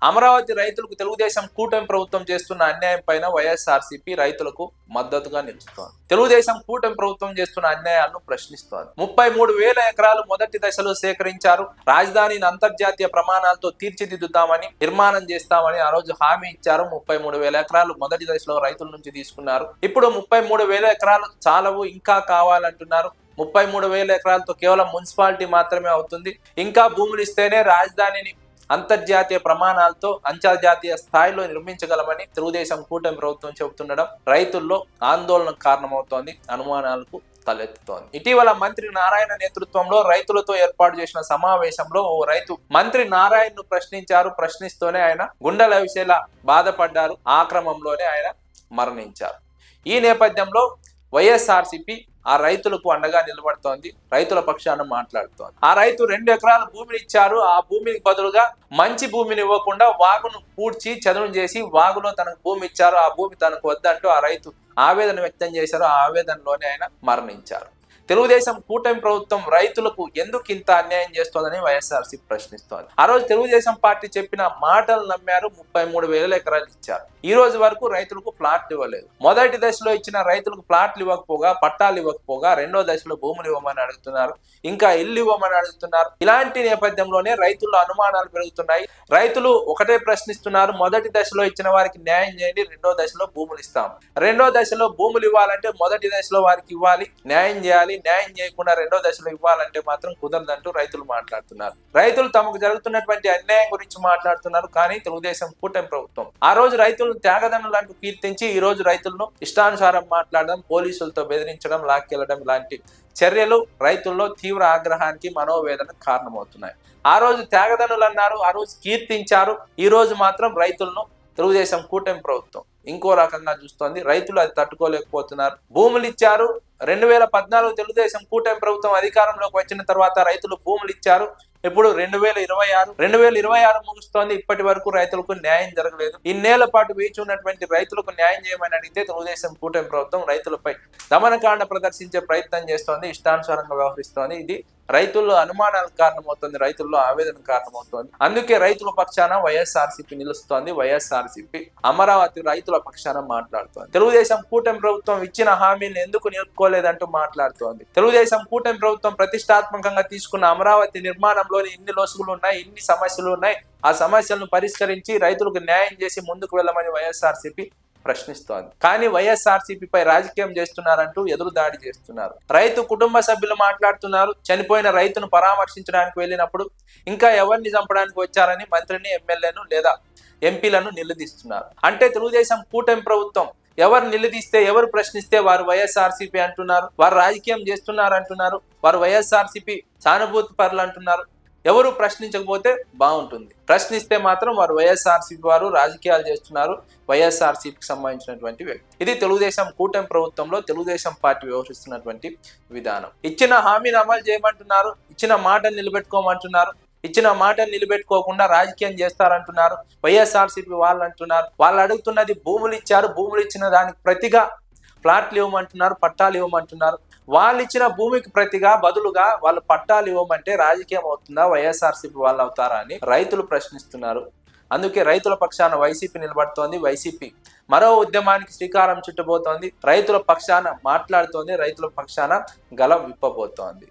అమరావతి రైతులకు తెలుగుదేశం కూటమి ప్రభుత్వం చేస్తున్న అన్యాయం పైన వైఎస్ఆర్సీపీ రైతులకు మద్దతుగా నిలుస్తోంది. తెలుగుదేశం కూటమి ప్రభుత్వం చేస్తున్న అన్యాయాలను ప్రశ్నిస్తోంది. 33,000 ఎకరాలు మొదటి దశలో సేకరించారు. రాజధానిని అంతర్జాతీయ ప్రమాణాలతో తీర్చిదిద్దుతామని, నిర్మాణం చేస్తామని ఆ రోజు హామీ ఇచ్చారు. 33,000 ఎకరాలు మొదటి దశలో రైతుల నుంచి తీసుకున్నారు. ఇప్పుడు 33,000 ఎకరాలు చాలవు, ఇంకా కావాలంటున్నారు. 33,000 ఎకరాలతో కేవలం మున్సిపాలిటీ మాత్రమే అవుతుంది. ఇంకా భూములు ఇస్తేనే రాజధానిని అంతర్జాతీయ ప్రమాణాలతో అంతర్జాతీయ స్థాయిలో నిర్మించగలమని తెలుగుదేశం కూటమి ప్రభుత్వం చెబుతుండడం రైతుల్లో ఆందోళనకు కారణమవుతోంది, అనుమానాలకు తలెత్తుతోంది. ఇటీవల మంత్రి నారాయణ నేతృత్వంలో రైతులతో ఏర్పాటు చేసిన సమావేశంలో ఓ రైతు మంత్రి నారాయణను ప్రశ్నించారు. ప్రశ్నిస్తూనే ఆయన గుండెల విషయంలో బాధపడ్డారు. ఆ క్రమంలోనే ఆయన మరణించారు. ఈ నేపథ్యంలో వైఎస్ఆర్సీపీ ఆ రైతులకు అండగా నిలబడుతోంది, రైతుల పక్షాన మాట్లాడుతోంది. ఆ రైతు 2 ఎకరాల భూమిని ఇచ్చారు. ఆ భూమికి బదులుగా మంచి భూమిని ఇవ్వకుండా వాగును పూడ్చి చదును చేసి వాగులో తనకు భూమి ఇచ్చారు. ఆ భూమి తనకు వద్దంటూ ఆ రైతు ఆవేదన వ్యక్తం చేశారు. ఆ ఆవేదనలోనే ఆయన మరణించారు. తెలుగుదేశం కూటమి ప్రభుత్వం రైతులకు ఎందుకు ఇంత అన్యాయం చేస్తోందని వైఎస్ఆర్సీపీ ప్రశ్నిస్తోంది. ఆ రోజు తెలుగుదేశం పార్టీ చెప్పిన మాటలు నమ్మారు. 33,000 ఎకరాలు ఇచ్చారు. ఈ రోజు వరకు రైతులకు ప్లాట్లు ఇవ్వలేదు. మొదటి దశలో ఇచ్చిన రైతులకు ప్లాట్లు ఇవ్వకపోగా, పట్టాలు ఇవ్వకపోగా, రెండో దశలో భూములు ఇవ్వమని అడుగుతున్నారు, ఇంకా ఇల్లు ఇవ్వమని అడుగుతున్నారు. ఇలాంటి నేపథ్యంలోనే రైతుల్లో అనుమానాలు పెరుగుతున్నాయి. రైతులు ఒకటే ప్రశ్నిస్తున్నారు, మొదటి దశలో ఇచ్చిన వారికి న్యాయం చేయండి, రెండో దశలో భూములు ఇస్తాం. రెండో దశలో భూములు ఇవ్వాలంటే మొదటి దశలో వారికి ఇవ్వాలి, న్యాయం చేయాలి. న్యాయం చేయకుండా రెండో దశలో ఇవ్వాలంటే మాత్రం కుదరదంటూ రైతులు మాట్లాడుతున్నారు. రైతులు తమకు జరుగుతున్నటువంటి అన్యాయం గురించి మాట్లాడుతున్నారు. కానీ తెలుగుదేశం కూటమి ప్రభుత్వం ఆ రోజు రైతులను త్యాగదనులంటూ కీర్తించి ఈ రోజు రైతులను ఇష్టానుసారం మాట్లాడడం, పోలీసులతో బెదిరించడం, లాక్కెళ్లడం లాంటి చర్యలు రైతుల్లో తీవ్ర ఆగ్రహానికి, మనోవేదనకు కారణమవుతున్నాయి. ఆ రోజు త్యాగదనులు అన్నారు, ఆ రోజు కీర్తించారు. ఈ రోజు మాత్రం రైతులను తెలుగుదేశం కూటమి ప్రభుత్వం ఇంకో రకంగా చూస్తోంది. రైతులు అది తట్టుకోలేకపోతున్నారు. భూములు ఇచ్చారు. 2014 తెలుగుదేశం కూటమి ప్రభుత్వం అధికారంలోకి వచ్చిన తర్వాత రైతులు భూములు ఇచ్చారు. ఇప్పుడు 2026 ముగుస్తోంది. ఇప్పటి వరకు రైతులకు న్యాయం జరగలేదు. ఇన్నేళ్ల పాటు వేచి ఉన్నటువంటి రైతులకు న్యాయం చేయమని అడిగితే తెలుగుదేశం కూటమి ప్రభుత్వం రైతులపై దమనకాండ ప్రదర్శించే ప్రయత్నం చేస్తోంది, ఇష్టానుసారంగా వ్యవహరిస్తోంది. ఇది రైతుల్లో అనుమానాలకు కారణమవుతుంది, రైతుల్లో ఆవేదన కారణమవుతోంది. అందుకే రైతుల పక్షాన వైఎస్ఆర్సీపీ నిలుస్తోంది. వైఎస్ఆర్సీపీ అమరావతి రైతుల పక్షాన మాట్లాడుతోంది. తెలుగుదేశం కూటమి ప్రభుత్వం ఇచ్చిన హామీని ఎందుకు నిలుపుకోలేదంటూ మాట్లాడుతోంది. తెలుగుదేశం కూటమి ప్రభుత్వం ప్రతిష్టాత్మకంగా తీసుకున్న అమరావతి నిర్మాణంలోని ఇన్ని లోసుగులు ఉన్నాయి, ఇన్ని సమస్యలు ఉన్నాయి. ఆ సమస్యలను పరిష్కరించి రైతులకు న్యాయం చేసి ముందుకు వెళ్ళమని వైఎస్ఆర్సీపీ ప్రశ్నిస్తోంది. కానీ వైఎస్ఆర్సీపీపై రాజకీయం చేస్తున్నారంటూ ఎదురుదాడి చేస్తున్నారు. రైతు కుటుంబ సభ్యులు మాట్లాడుతున్నారు. చనిపోయిన రైతును పరామర్శించడానికి వెళ్ళినప్పుడు ఇంకా ఎవరిని చంపడానికి వచ్చారని మంత్రిని, ఎమ్మెల్యేను లేదా ఎంపీలను నిలదీస్తున్నారు. అంటే తెలుగుదేశం కూటమి ప్రభుత్వం ఎవరు నిలదీస్తే, ఎవరు ప్రశ్నిస్తే వారు వైఎస్ఆర్సీపీ అంటున్నారు, వారు రాజకీయం చేస్తున్నారు అంటున్నారు, వారు వైఎస్ఆర్సీపీ సానుభూతి పరులు అంటున్నారు. ఎవరు ప్రశ్నించకపోతే బాగుంటుంది, ప్రశ్నిస్తే మాత్రం వారు వైఎస్ఆర్సీపీ వారు రాజకీయాలు చేస్తున్నారు, వైఎస్ఆర్సీపీకి సంబంధించినటువంటి వ్యక్తి. ఇది తెలుగుదేశం కూటమి ప్రభుత్వంలో తెలుగుదేశం పార్టీ వ్యవహరిస్తున్నటువంటి విధానం. ఇచ్చిన హామీని అమలు చేయమంటున్నారు, ఇచ్చిన మాటను నిలబెట్టుకోమంటున్నారు. ఇచ్చిన మాటను నిలబెట్టుకోకుండా రాజకీయం చేస్తారంటున్నారు వైఎస్ఆర్సీపీ వాళ్ళు అంటున్నారు. వాళ్ళు అడుగుతున్నది భూములు ఇచ్చారు, భూములు ఇచ్చిన దానికి ప్రతిగా ప్లాట్లు ఇవ్వమంటున్నారు, పట్టాలు ఇవ్వమంటున్నారు. వాళ్ళు ఇచ్చిన భూమికి ప్రతిగా బదులుగా వాళ్ళు పట్టాలు ఇవ్వమంటే రాజకీయం అవుతుందా, వైఎస్ఆర్సీపీ వాళ్ళు అవుతారా అని రైతులు ప్రశ్నిస్తున్నారు. అందుకే రైతుల పక్షాన వైసీపీ నిలబడుతోంది. వైసీపీ మరో ఉద్యమానికి శ్రీకారం చుట్టబోతోంది. రైతుల పక్షాన మాట్లాడుతోంది, రైతుల పక్షాన గలం విప్పబోతోంది.